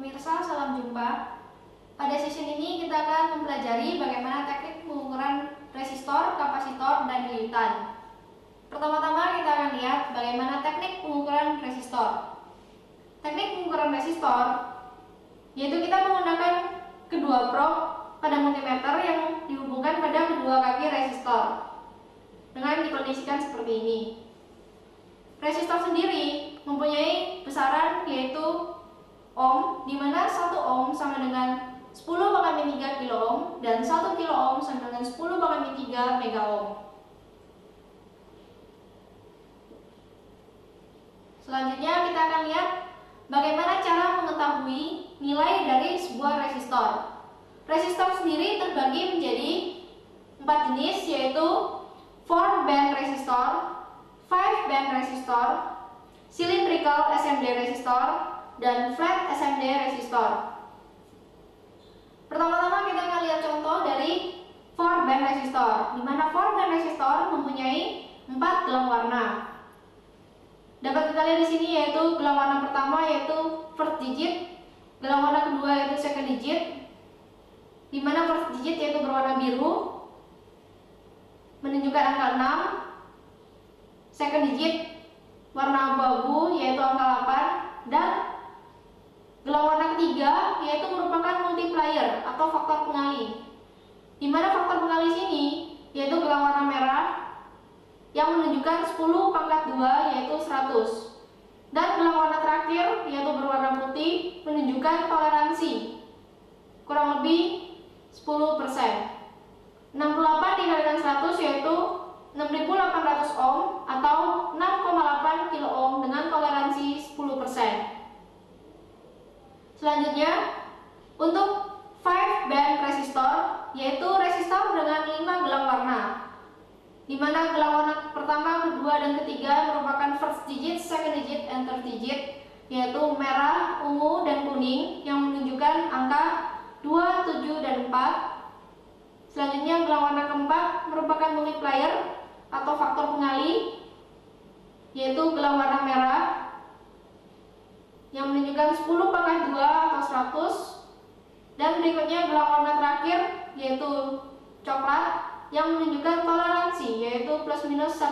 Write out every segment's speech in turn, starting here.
Pemirsa, salam jumpa. Pada sesi ini kita akan mempelajari bagaimana teknik pengukuran resistor, kapasitor, dan lilitan. Pertama-tama kita akan lihat bagaimana teknik pengukuran resistor. Teknik pengukuran resistor yaitu kita menggunakan kedua prob pada multimeter yang dihubungkan pada kedua kaki resistor dengan dikondisikan seperti ini. Resistor sendiri mempunyai besaran yaitu ohm, di mana 1 ohm sama dengan 10⁻³ kilo ohm dan 1 kilo ohm sama dengan 10⁻³ mega ohm. Selanjutnya kita akan lihat bagaimana cara mengetahui nilai dari sebuah resistor. Resistor sendiri terbagi menjadi 4 jenis, yaitu 4 band resistor, 5 band resistor, cylindrical SMD resistor, dan flat SMD resistor. Pertama-tama kita akan lihat contoh dari 4 band resistor, di mana 4 band resistor mempunyai 4 gelang warna. Dapat kita lihat di sini yaitu gelang warna pertama yaitu first digit, gelang warna kedua yaitu second digit, di mana first digit yaitu berwarna biru menunjukkan angka 6, second digit warna abu-abu yaitu angka 8, dan gelang warna ketiga yaitu merupakan multiplier atau faktor pengali, di mana faktor pengali sini yaitu gelang warna merah yang menunjukkan 10⁻² yaitu 100, dan gelang warna terakhir yaitu berwarna putih menunjukkan toleransi kurang lebih 10%. 68 dikalikan 100 yaitu 6800 ohm atau 6,8 kilo ohm dengan toleransi 10%. Selanjutnya, untuk 5 band resistor yaitu resistor dengan 5 gelang warna, di mana gelang warna pertama, kedua, dan ketiga merupakan first digit, second digit, and third digit, yaitu merah, ungu, dan kuning yang menunjukkan angka 2, 7, dan 4. Selanjutnya gelang warna keempat merupakan multiplier atau faktor pengali, yaitu gelang warna merah yang menunjukkan 10⁻² atau 100, dan berikutnya gelang warna terakhir yaitu coklat yang menunjukkan toleransi yaitu plus minus 1%.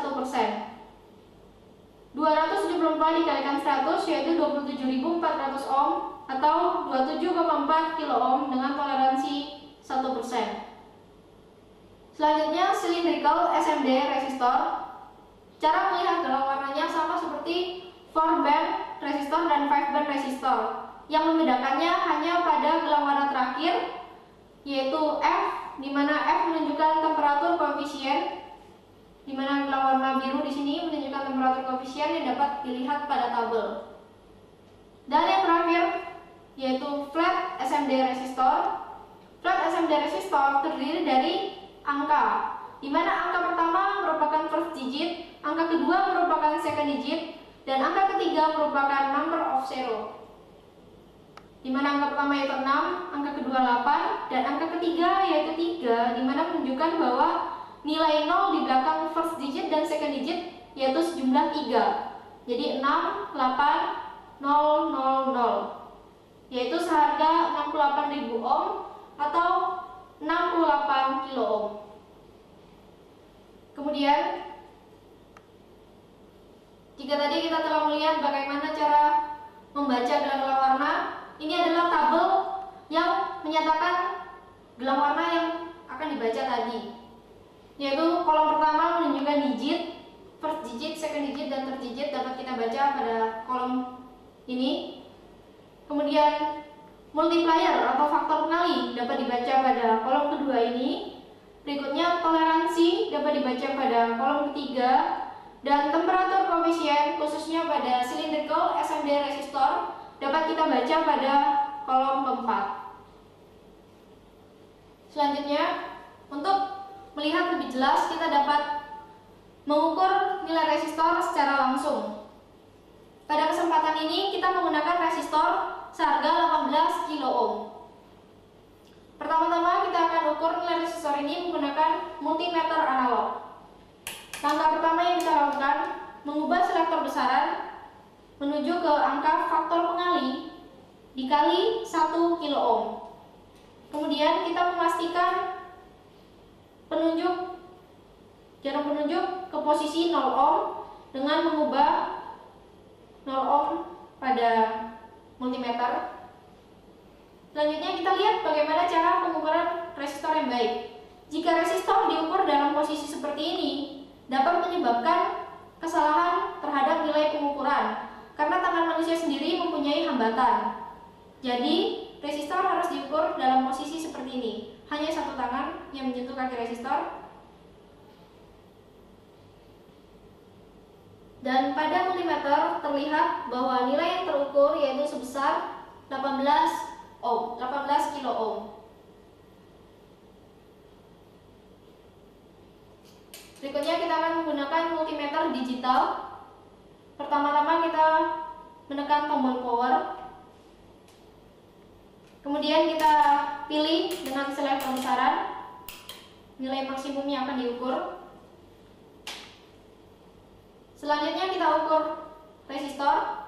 274 dikalikan 100 yaitu 27.400 ohm atau 27,4 kilo ohm dengan toleransi 1%. Selanjutnya cylindrical SMD resistor. Cara melihat gelang warnanya sama seperti 4 band resistor dan 5 band resistor. Yang membedakannya hanya pada gelang warna terakhir yaitu F, di mana F menunjukkan temperatur koefisien, di mana gelang warna biru di sini menunjukkan temperatur koefisien yang dapat dilihat pada tabel. Dan yang terakhir yaitu flat SMD resistor. Flat SMD resistor terdiri dari angka, di mana angka pertama merupakan first digit, angka kedua merupakan second digit, dan angka ketiga merupakan number of zero, di mana angka pertama yaitu 6, angka kedua 8, dan angka ketiga yaitu 3, di mana menunjukkan bahwa nilai 0 di belakang first digit dan second digit yaitu sejumlah 3. Jadi 6, 8, 0, 0, 0, yaitu seharga 68.000 ohm atau 68 kilo ohm. Kemudian, jika tadi kita telah melihat bagaimana cara membaca gelang-gelang warna, ini adalah tabel yang menyatakan gelang warna yang akan dibaca tadi, yaitu kolom pertama menunjukkan digit, first digit, second digit, dan third digit dapat kita baca pada kolom ini. Kemudian multiplier atau faktor pengali dapat dibaca pada kolom kedua ini. Berikutnya toleransi dapat dibaca pada kolom ketiga, dan temperatur koefisien khususnya pada cylindrical SMD resistor dapat kita baca pada kolom keempat. Selanjutnya, untuk melihat lebih jelas kita dapat mengukur nilai resistor secara langsung. Pada kesempatan ini kita menggunakan resistor seharga 18 kilo ohm. Pertama-tama kita akan ukur nilai resistor ini menggunakan multimeter analog. Langkah pertama yang kita lakukan, mengubah selektor besaran menuju ke angka faktor pengali dikali 1 kilo ohm. Kemudian kita memastikan jarum penunjuk ke posisi 0 ohm dengan mengubah 0 ohm pada multimeter. Selanjutnya kita lihat bagaimana cara pengukuran resistor yang baik. Jika resistor diukur dalam posisi seperti ini, dapat menyebabkan kesalahan terhadap nilai pengukuran karena tangan manusia sendiri mempunyai hambatan. Jadi, resistor harus diukur dalam posisi seperti ini. Hanya satu tangan yang menyentuh kaki resistor. Dan pada multimeter terlihat bahwa nilai yang terukur yaitu sebesar 18 kilo ohm. Berikutnya kita akan menggunakan multimeter digital. Pertama-tama kita menekan tombol power. Kemudian kita pilih dengan selektor besaran nilai maksimum yang akan diukur. Selanjutnya kita ukur resistor.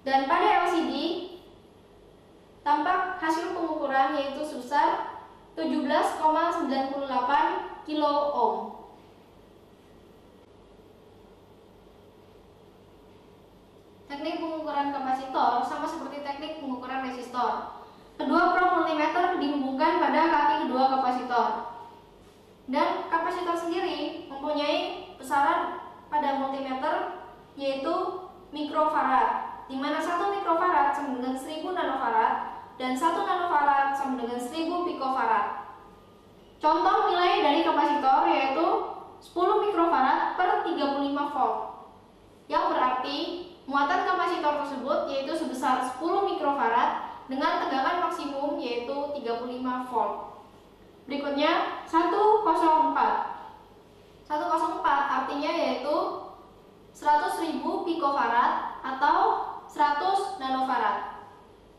Dan pada LCD tampak hasil pengukuran yaitu sebesar 17,98 kilo ohm. Teknik pengukuran kapasitor sama seperti teknik pengukuran resistor. Kedua probe multimeter dihubungkan pada kaki kedua kapasitor. Dan kapasitor sendiri mempunyai besaran pada multimeter yaitu mikrofarad, di mana 1 mikrofarad sama dengan 1000 nanofarad dan 1 nanofarad sama dengan 1000 pikofarad. Contoh nilai dari kapasitor yaitu 10 mikrofarad per 35 volt, yang berarti muatan kapasitor tersebut yaitu sebesar 10 mikrofarad dengan tegangan maksimum yaitu 35 volt. Berikutnya 104. 104 artinya yaitu 100.000 pikofarad atau 100 nanofarad.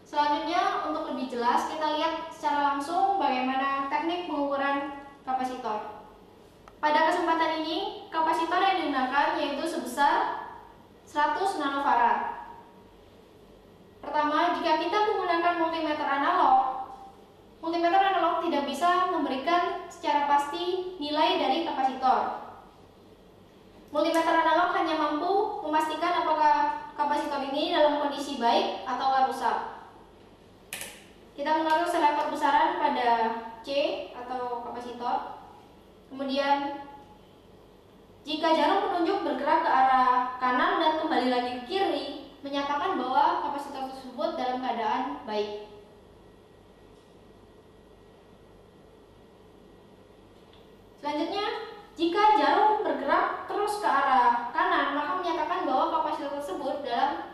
Selanjutnya untuk lebih jelas kita lihat secara langsung bagaimana teknik pengukuran kapasitor. Pada kesempatan ini kapasitor yang digunakan yaitu sebesar 100 nanofarad. Pertama, jika kita menggunakan multimeter analog tidak bisa memberikan secara pasti nilai dari kapasitor. Multimeter analog hanya mampu memastikan apakah kapasitor ini dalam kondisi baik atau rusak. Kita menaruh selektor besaran pada C atau kapasitor. Kemudian jika jarum penunjuk bergerak ke arah kanan dan kembali lagi ke kiri, menyatakan bahwa kapasitor tersebut dalam keadaan baik. Selanjutnya, jika jarum bergerak terus ke arah kanan, maka menyatakan bahwa kapasitor tersebut dalam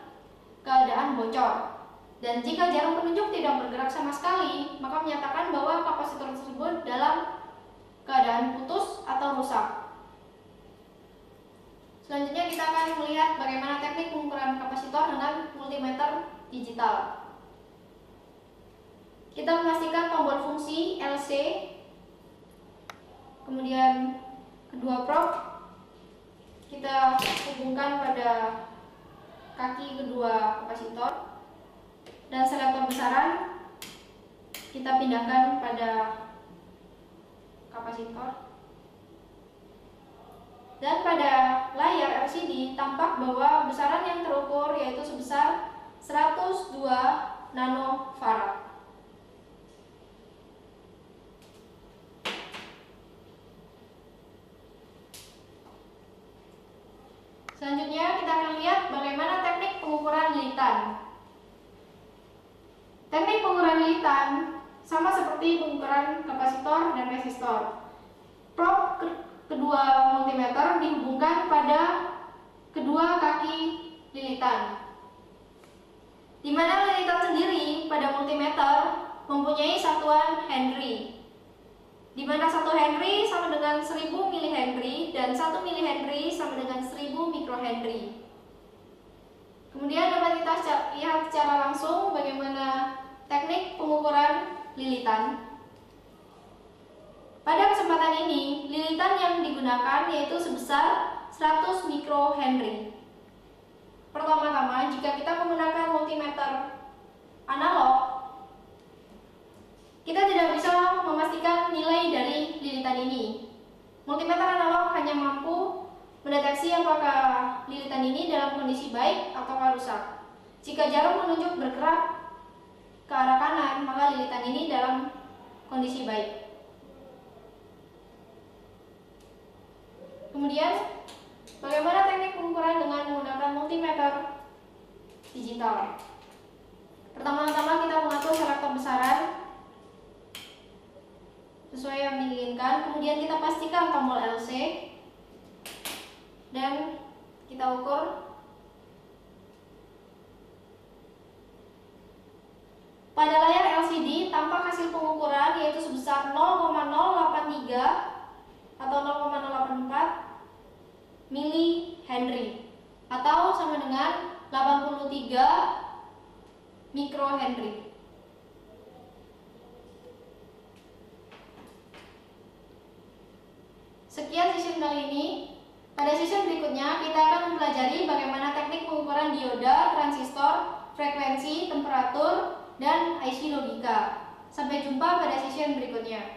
keadaan bocor. Dan jika jarum penunjuk tidak bergerak sama sekali, maka menyatakan bahwa kapasitor tersebut dalam keadaan putus atau rusak. Selanjutnya kita akan melihat bagaimana teknik pengukuran kapasitor dengan multimeter digital. Kita memastikan tombol fungsi LC, kemudian kedua probe kita hubungkan pada kaki kedua kapasitor, dan selektor besaran kita pindahkan pada kapasitor. Dan pada layar LCD tampak bahwa besaran yang terukur yaitu sebesar 102 nanofarad. Selanjutnya kita akan lihat bagaimana teknik pengukuran lilitan. Teknik pengukuran lilitan sama seperti pengukuran kapasitor dan resistor. Probe kedua multimeter dihubungkan pada kedua kaki lilitan, di mana lilitan sendiri pada multimeter mempunyai satuan Henry, di mana 1 Henry sama dengan 1000 mH dan 1 mH sama dengan 1000 mikrohenry. Kemudian dapat kita lihat secara langsung bagaimana teknik pengukuran lilitan. Pada kesempatan ini, lilitan yang digunakan yaitu sebesar 100 mikrohenry. Pertama-tama, jika kita menggunakan multimeter analog, kita tidak bisa memastikan nilai dari lilitan ini. Multimeter analog hanya mampu mendeteksi apakah lilitan ini dalam kondisi baik atau rusak. Jika jarum menunjuk bergerak ke arah kanan, maka lilitan ini dalam kondisi baik. Kemudian, bagaimana teknik pengukuran dengan menggunakan multimeter digital? Pertama-tama kita mengatur selektor besaran sesuai yang diinginkan. Kemudian kita pastikan tombol LC dan kita ukur. Pada layar LCD tampak hasil pengukuran yaitu sebesar 0,083 atau 0,084 mili-Henry atau sama dengan 83 mikrohenry. Sekian sesi kali ini. Pada sesi berikutnya kita akan mempelajari bagaimana teknik pengukuran dioda, transistor, frekuensi, temperatur, dan IC logika. Sampai jumpa pada sesi berikutnya.